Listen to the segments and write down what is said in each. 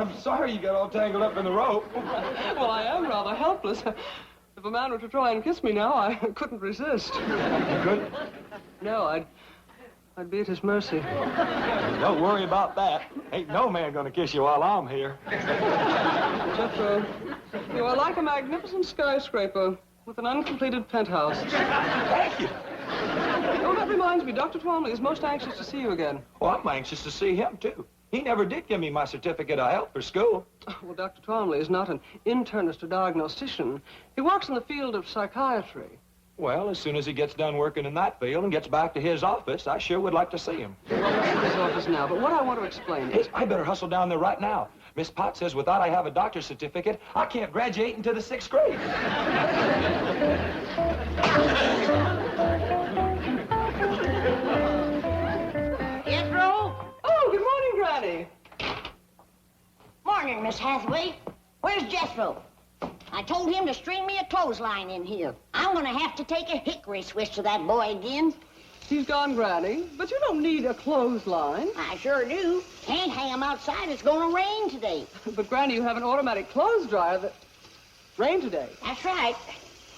I'm sorry you got all tangled up in the rope. Well, I am rather helpless. If a man were to try and kiss me now, I couldn't resist. You couldn't? No, I'd be at his mercy. Don't worry about that. Ain't no man gonna kiss you while I'm here. Jethro, you are like a magnificent skyscraper with an uncompleted penthouse. Thank you. Oh, that reminds me, Dr. Twombly is most anxious to see you again. Well, I'm anxious to see him, too. He never did give me my certificate of health for school. Well, Dr. Twombly is not an internist or diagnostician. He works in the field of psychiatry. Well, as soon as he gets done working in that field and gets back to his office, I sure would like to see him. Well, I'm at his office now, but what I want to explain is... I better hustle down there right now. Miss Potts says without I have a doctor's certificate, I can't graduate into the 6th grade. Jethro? Oh, good morning, Granny. Morning, Miss Hathaway. Where's Jethro? I told him to string me a clothesline in here. I'm gonna have to take a hickory switch to that boy again. He's gone, Granny, but you don't need a clothesline. I sure do. Can't hang him outside. It's gonna rain today. But, Granny, you have an automatic clothes dryer that... Rain today. That's right.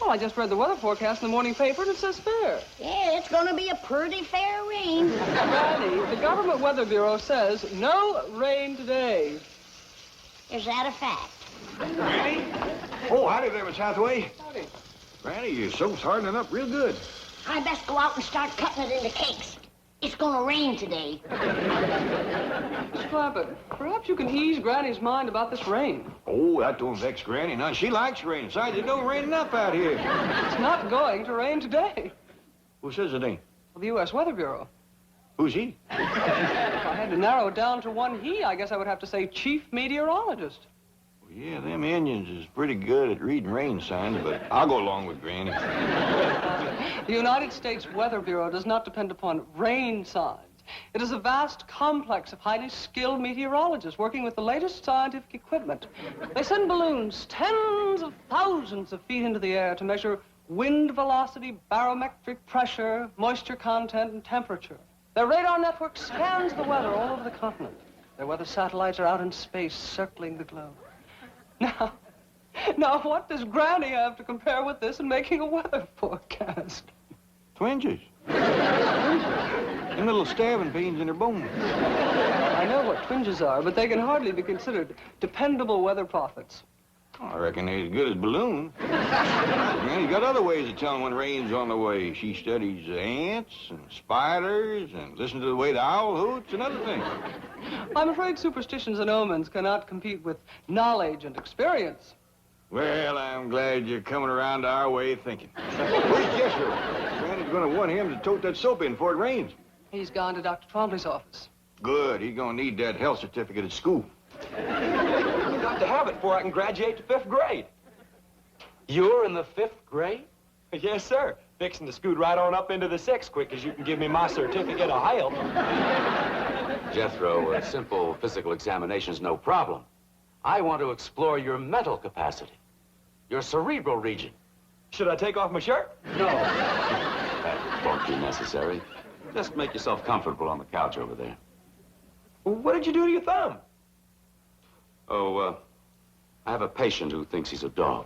Well, I just read the weather forecast in the morning paper, and it says fair. Yeah, it's gonna be a pretty fair rain. Granny, the Government Weather Bureau says no rain today. Is that a fact? Granny? Oh, howdy there, Miss Hathaway. Howdy. Granny, your soap's hardening up real good. I best go out and start cutting it into cakes. It's gonna rain today. Miss Clampett, perhaps you can ease Granny's mind about this rain. Oh, that don't vex Granny none. She likes rain. Besides, it don't rain enough out here. It's not going to rain today. Who says it ain't? Well, the U.S. Weather Bureau. Who's he? If I had to narrow it down to one he, I guess I would have to say chief meteorologist. Yeah, them Indians is pretty good at reading rain signs, but I'll go along with Granny. The United States Weather Bureau does not depend upon rain signs. It is a vast complex of highly skilled meteorologists working with the latest scientific equipment. They send balloons tens of thousands of feet into the air to measure wind velocity, barometric pressure, moisture content, and temperature. Their radar network scans the weather all over the continent. Their weather satellites are out in space circling the globe. Now, what does Granny have to compare with this in making a weather forecast? Twinges. Them little stabbing pains in her bones. I know what twinges are, but they can hardly be considered dependable weather prophets. I reckon they're as good as balloons. Granny's got other ways of telling when rain's on the way. She studies ants and spiders and listens to the way the owl hoots and other things. I'm afraid superstitions and omens cannot compete with knowledge and experience. Well, I'm glad you're coming around to our way of thinking. Where's Jethro? Granny's gonna want him to tote that soap in before it rains. He's gone to Dr. Twombly's office. Good. He's gonna need that health certificate at school. I've got to have it before I can graduate to 5th grade. You're in the 5th grade? Yes, sir. Fixing to scoot right on up into the 6th quick as you can give me my certificate of health. Jethro, a simple physical examination's no problem. I want to explore your mental capacity, your cerebral region. Should I take off my shirt? No. That won't be necessary. Just make yourself comfortable on the couch over there. Well, what did you do to your thumb? Oh, I have a patient who thinks he's a dog.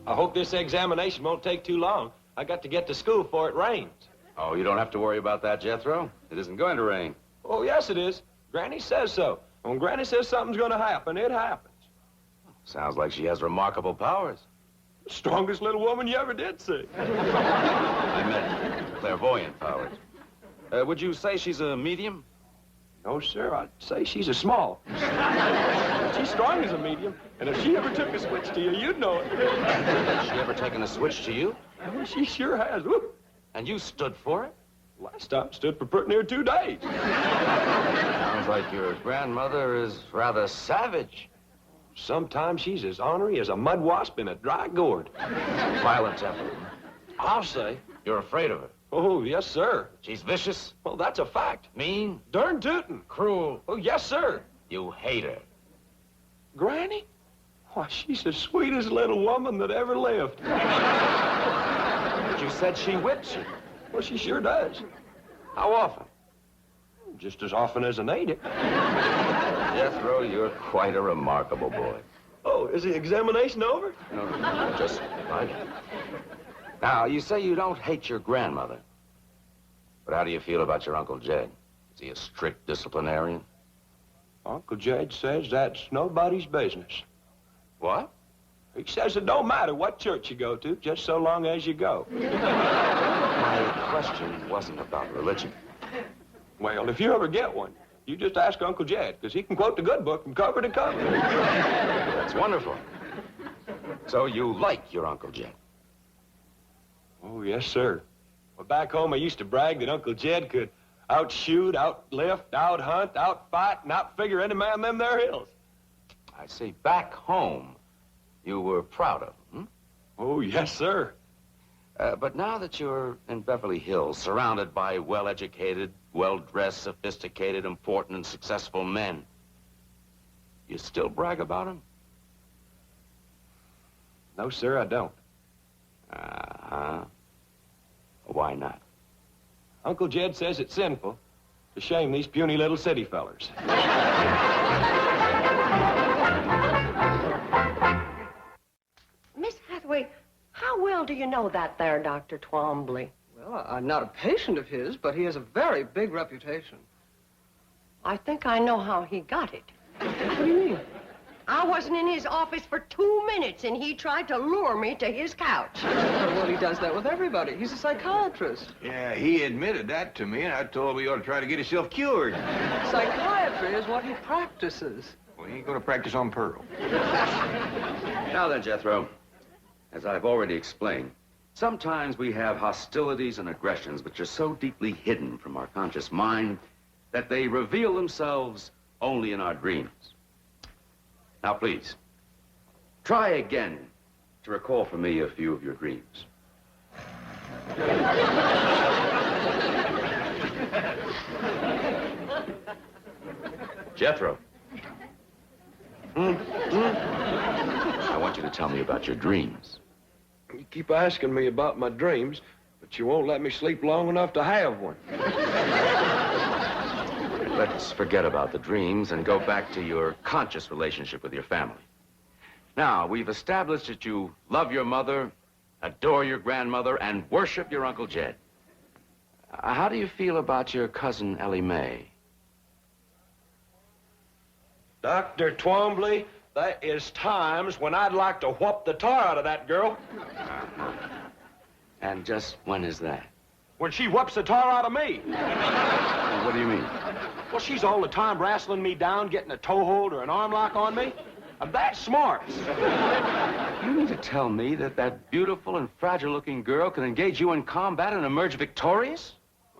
I hope this examination won't take too long. I got to get to school before it rains. Oh, you don't have to worry about that, Jethro. It isn't going to rain. Oh, yes, it is. Granny says so. When Granny says something's going to happen, it happens. Sounds like she has remarkable powers. Strongest little woman you ever did see. I meant clairvoyant powers. Would you say she's a medium? No, sir. I'd say she's a small. She's strong as a medium, and if she ever took a switch to you, you'd know it. Has she ever taken a switch to you? Oh, she sure has. Woo. And you stood for it? Last time stood for pretty near 2 days. Sounds like your grandmother is rather savage. Sometimes she's as ornery as a mud wasp in a dry gourd. Violent temper. I'll say. You're afraid of her. Oh, yes, sir. She's vicious. Well, that's a fact. Mean. Darn tootin'. Cruel. Oh, yes, sir. You hate her. Granny? Why, she's the sweetest little woman that ever lived. But you said she whips you. Well, she sure does. How often? Just as often as I need it. Jethro, you're quite a remarkable boy. Oh, is the examination over? No, just right. Now, you say you don't hate your grandmother. But how do you feel about your Uncle Jed? Is he a strict disciplinarian? Uncle Jed says that's nobody's business. What? He says it don't matter what church you go to, just so long as you go. My question wasn't about religion. Well, if you ever get one, you just ask Uncle Jed, because he can quote the good book from cover to cover. That's wonderful. So you like your Uncle Jed? Oh, yes, sir. Well, back home, I used to brag that Uncle Jed could outshoot, outlift, outhunt, outfight, and outfigure any man in them there hills. I see. Back home, you were proud of him, Oh, yes, sir. But now that you're in Beverly Hills, surrounded by well-educated, well-dressed, sophisticated, important, and successful men, you still brag about him? No, sir, I don't. Uh-huh. Why not? Uncle Jed says it's sinful to shame these puny little city fellers. Miss Hathaway, how well do you know that there Dr. Twombly? Well, I'm not a patient of his, but he has a very big reputation. I think I know how he got it. What do you mean? I wasn't in his office for 2 minutes, and he tried to lure me to his couch. Well, he does that with everybody. He's a psychiatrist. Yeah, he admitted that to me, and I told him he ought to try to get himself cured. Psychiatry is what he practices. Well, he ain't gonna practice on Pearl. Now then, Jethro, as I've already explained, sometimes we have hostilities and aggressions which are so deeply hidden from our conscious mind that they reveal themselves only in our dreams. Now, please, try again to recall for me a few of your dreams. Jethro. I want you to tell me about your dreams. You keep asking me about my dreams, but you won't let me sleep long enough to have one. Let's forget about the dreams and go back to your conscious relationship with your family. Now, we've established that you love your mother, adore your grandmother, and worship your Uncle Jed. How do you feel about your cousin Ellie Mae? Dr. Twombly, there is times when I'd like to whoop the tar out of that girl. And just when is that? When she whoops the tar out of me. What do you mean? Well, she's all the time wrestling me down, getting a toehold or an arm lock on me. I'm that smart. You mean to tell me that that beautiful and fragile-looking girl can engage you in combat and emerge victorious?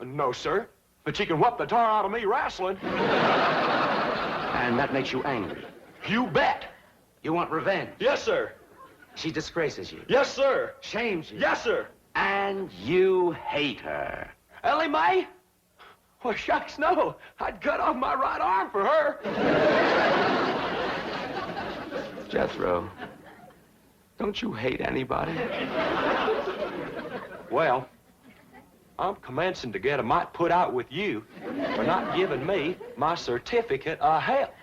No, sir. But she can whoop the tar out of me wrestling. And that makes you angry. You bet. You want revenge. Yes, sir. She disgraces you. Yes, sir. Shames you. Yes, sir. And you hate her. Ellie Mae? Well, shucks, no. I'd cut off my right arm for her. Jethro, don't you hate anybody? Well, I'm commencing to get a mite put out with you for not giving me my certificate of health.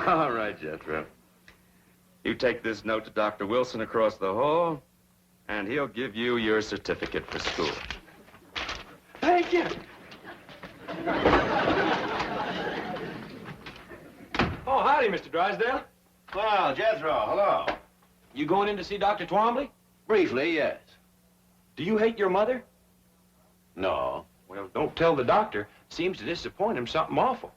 All right, Jethro. You take this note to Dr. Wilson across the hall, and he'll give you your certificate for school. Thank you. Oh, howdy, Mr. Drysdale. Well, Jethro, hello. You going in to see Dr. Twombly? Briefly, yes. Do you hate your mother? No. Well, don't tell the doctor. Seems to disappoint him something awful.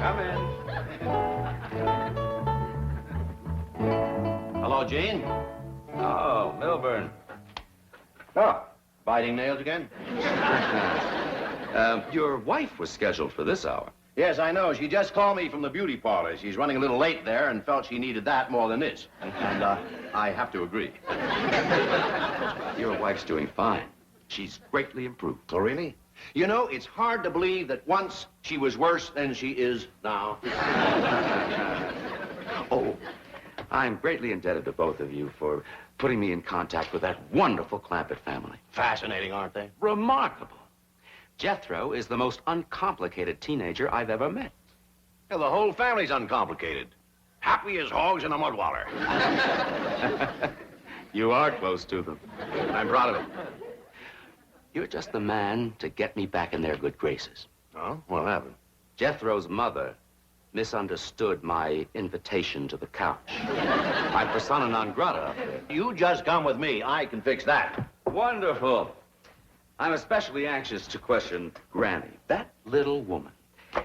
Come in. Hello, Gene. Oh, Milburn. Oh, biting nails again? Your wife was scheduled for this hour. Yes, I know. She just called me from the beauty parlor. She's running a little late there and felt she needed that more than this. And I have to agree. Your wife's doing fine. She's greatly improved. Oh, really? You know, it's hard to believe that once she was worse than she is now. Oh, I'm greatly indebted to both of you for putting me in contact with that wonderful Clampett family. Fascinating, aren't they? Remarkable. Jethro is the most uncomplicated teenager I've ever met. Yeah, the whole family's uncomplicated. Happy as hogs in a mud waller. You are close to them. I'm proud of it. You're just the man to get me back in their good graces. Oh, what happened? Jethro's mother misunderstood my invitation to the couch. I'm persona non grata up there. You just come with me. I can fix that. Wonderful. I'm especially anxious to question Granny. That little woman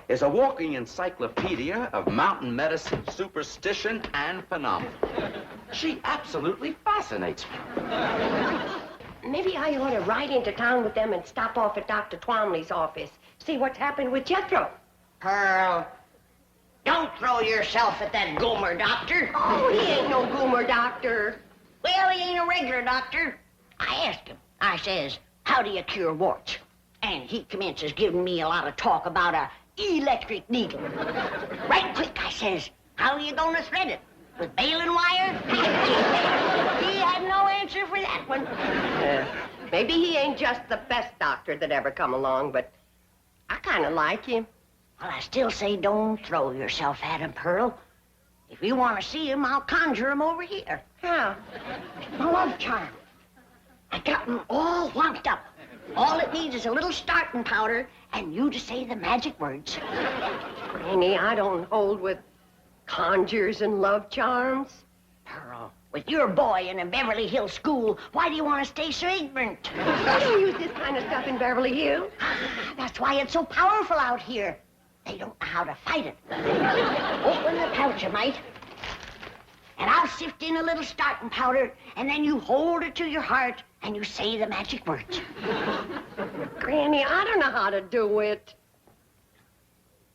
is a walking encyclopedia of mountain medicine, superstition, and phenomena. She absolutely fascinates me. Maybe I ought to ride into town with them and stop off at Dr. Twombly's office. See what's happened with Jethro. Pearl, don't throw yourself at that goomer doctor. Oh, he ain't no goomer doctor. Well, he ain't a regular doctor. I asked him. I says, how do you cure warts? And he commences giving me a lot of talk about a electric needle. Right quick, I says, how are you gonna thread it? With baling wire? He had no answer for that one. Maybe he ain't just the best doctor that ever come along, but I kind of like him. Well, I still say don't throw yourself at him, Pearl. If you want to see him, I'll conjure him over here. How? My love charm. I got him all wound up. All it needs is a little starting powder and you to say the magic words. Granny, I don't hold with conjures and love charms. Pearl, with your boy in a Beverly Hills school, why do you want to stay so ignorant? They don't use this kind of stuff in Beverly Hills. That's why it's so powerful out here. They don't know how to fight it. Open the pouch a mite, and I'll sift in a little starting powder, and then you hold it to your heart, and you say the magic words. Granny, I don't know how to do it.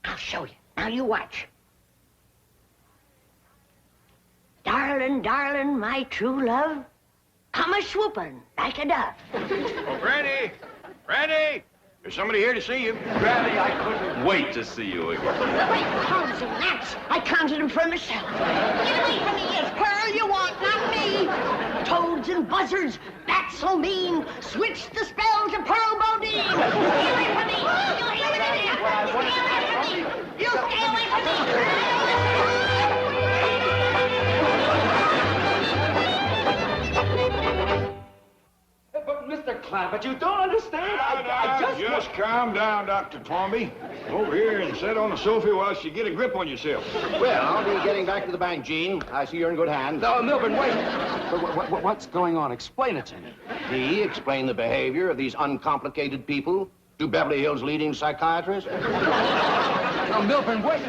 I'll show you. Now you watch. Darling, darling, my true love, come a-swooping like a dove. Oh, Granny! Granny! There's somebody here to see you. Granny, I couldn't wait to see you again. Great cows and gnats, I conjured them for myself. Get away from me, it's Pearl you want, not me. Toads and buzzards, bats so mean, switch the spell to Pearl Bodine. Get away from me, you hear me? Stay away from me, you stay away from me. But, Mr. Clampett, you don't understand. I Just calm down, Dr. Twombly. Over here and sit on the sofa while you get a grip on yourself. Well, I'll be getting back to the bank, Gene. I see you're in good hands. No, Milburn, wait. What's going on? Explain it to me. He explained the behavior of these uncomplicated people to Beverly Hills' leading psychiatrist. No, Milburn, wait.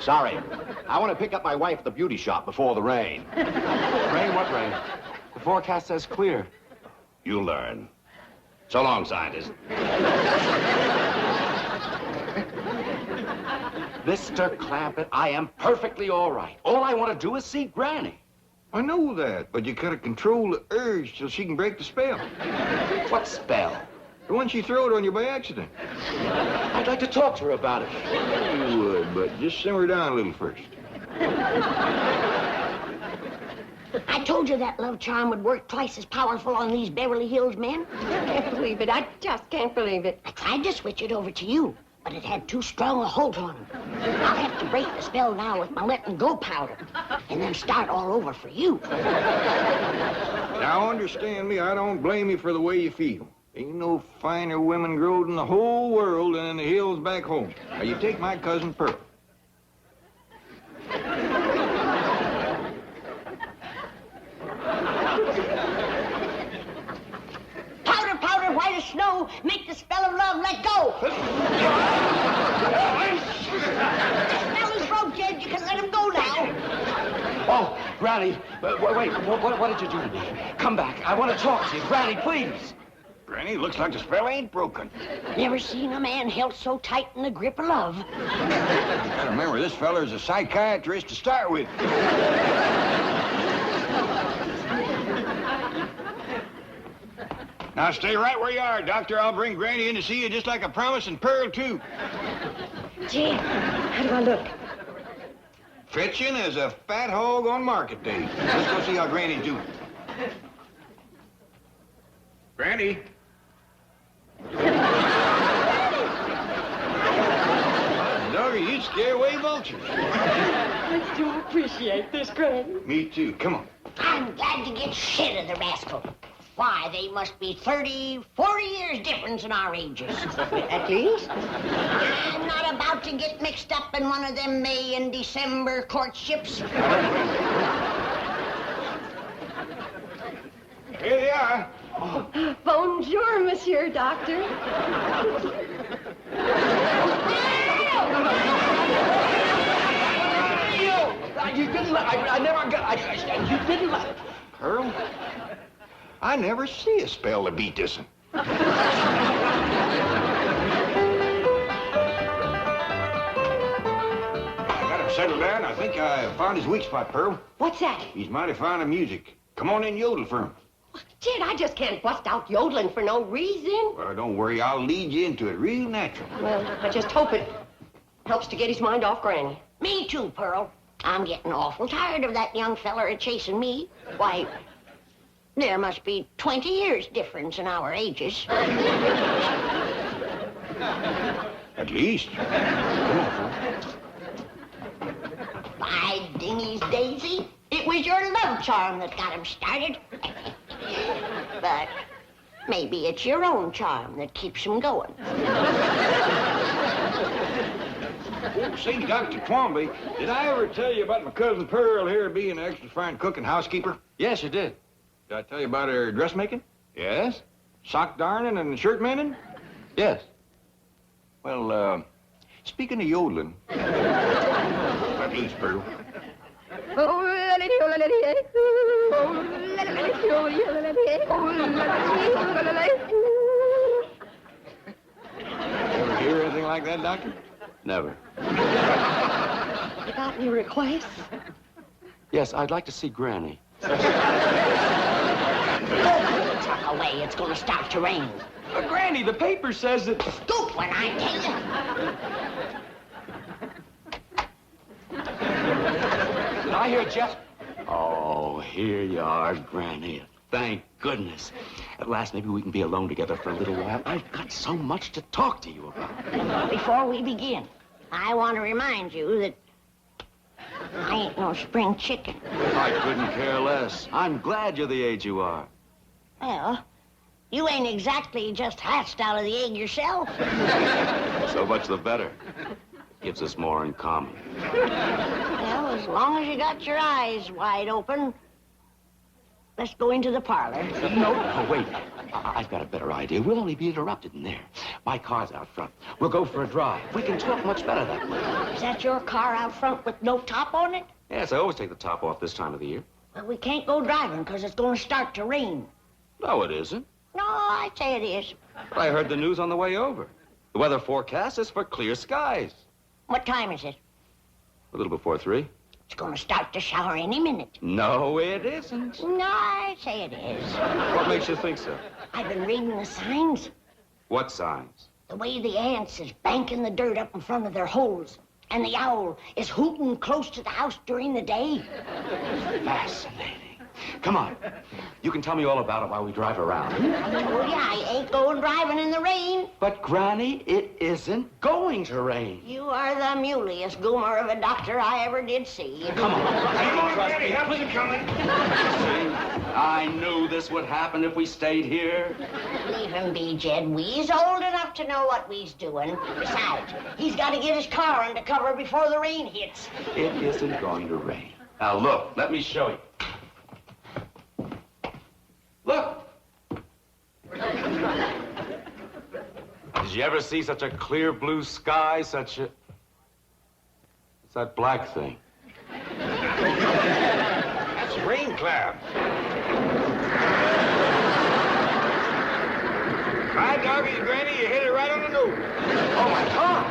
Sorry. I want to pick up my wife at the beauty shop before the rain. Rain? What rain? The forecast says clear. You'll learn. So long, scientist. Mr. Clampett, I am perfectly all right. All I want to do is see Granny. I know that, but you gotta control the urge so she can break the spell. What spell? The one she throwed on you by accident. I'd like to talk to her about it. You would, but just simmer down a little first. I told you that love charm would work twice as powerful on these Beverly Hills men. I can't believe it. I just can't believe it. I tried to switch it over to you, but it had too strong a hold on him. I'll have to break the spell now with my letting go powder, and then start all over for you. Now, understand me, I don't blame you for the way you feel. Ain't no finer women growed in the whole world than in the hills back home. Now, you take my cousin Pearl. Powder, powder, white as snow, make the spell of love let go. The spell is broke, Jed. You can let him go now. Oh, Granny, wait, what did you do to me? Come back. I want to talk to you. Granny, please. Granny, looks like the spell ain't broken. Never seen a man held so tight in the grip of love. You gotta remember, this feller's a psychiatrist to start with. Now stay right where you are, Doctor. I'll bring Granny in to see you just like I promised, and Pearl, too. Jed, how do I look? Fetching as a fat hog on market day. Let's go see how Granny's doing. Granny. Doggy, you'd scare away vultures. I do appreciate this, Granny. Me too. Come on. I'm glad to get shit of the rascal. Why, they must be 30, 40 years difference in our ages. At least. I'm not about to get mixed up in one of them May and December courtships. Here they are. Bonjour, Monsieur Doctor. You didn't let... I never got... you didn't let... Pearl, I never see a spell to beat this one. I got him settled down. I think I found his weak spot, Pearl. What's that? He's mighty fond of music. Come on in, yodel for him. Jed, I just can't bust out yodeling for no reason. Well, don't worry. I'll lead you into it real natural. Well, I just hope it helps to get his mind off Granny. Me too, Pearl. I'm getting awful tired of that young feller chasing me. Why, there must be 20 years difference in our ages. At least. Come on, Pearl. By dingy's daisy, it was your love charm that got him started. But maybe it's your own charm that keeps him going. Oh, say, Dr. Twombly, did I ever tell you about my cousin Pearl here being an extra fine cook and housekeeper? Yes, you did. Did I tell you about her dressmaking? Yes. Sock darning and shirt mending? Yes. Well, speaking of yodeling, at least, Pearl. Ever hear anything like that, Doctor? Never. You got any requests? Yes, I'd like to see Granny. Tuck away, it's gonna start to rain. Granny, the paper says that... Scoop when I tell you. Did I hear Jeff... Oh, here you are, Granny. Thank goodness. At last, maybe we can be alone together for a little while. I've got so much to talk to you about. Before we begin, I want to remind you that I ain't no spring chicken. I couldn't care less. I'm glad you're the age you are. Well, you ain't exactly just hatched out of the egg yourself. So much the better. Gives us more in common. Well, as long as you got your eyes wide open, let's go into the parlor. No, wait. I've got a better idea. We'll only be interrupted in there. My car's out front. We'll go for a drive. We can talk much better that way. Is that your car out front with no top on it? Yes, I always take the top off this time of the year. Well, we can't go driving because it's going to start to rain. No, it isn't. No, I say it is. But I heard the news on the way over. The weather forecast is for clear skies. What time is it? A little before 3. It's going to start to shower any minute. No, it isn't. No, I say it is. What makes you think so? I've been reading the signs. What signs? The way the ants is banking the dirt up in front of their holes. And the owl is hooting close to the house during the day. Fascinating. Come on. You can tell me all about it while we drive around. I told you I ain't going driving in the rain. But, Granny, it isn't going to rain. You are the muleyest goomer of a doctor I ever did see. Come on. Come on, Granny, help me coming. I knew this would happen if we stayed here. Leave him be, Jed. We's old enough to know what we's doing. Besides, he's got to get his car under cover before the rain hits. It isn't going to rain. Now, look, let me show you. Look. Did you ever see such a clear blue sky, such a... It's that black thing. That's a rain cloud. Hi, doggy, Granny, you hit it right on the nose. Oh, my God.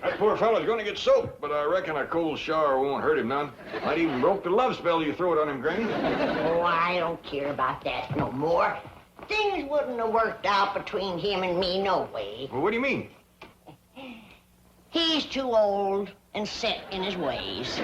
That poor fella's gonna get soaked, but I reckon a cold shower won't hurt him none. Might even broke the love spell you throw it on him, Granny. Oh, I don't care about that no more. Things wouldn't have worked out between him and me no way. Well, what do you mean? He's too old and set in his ways.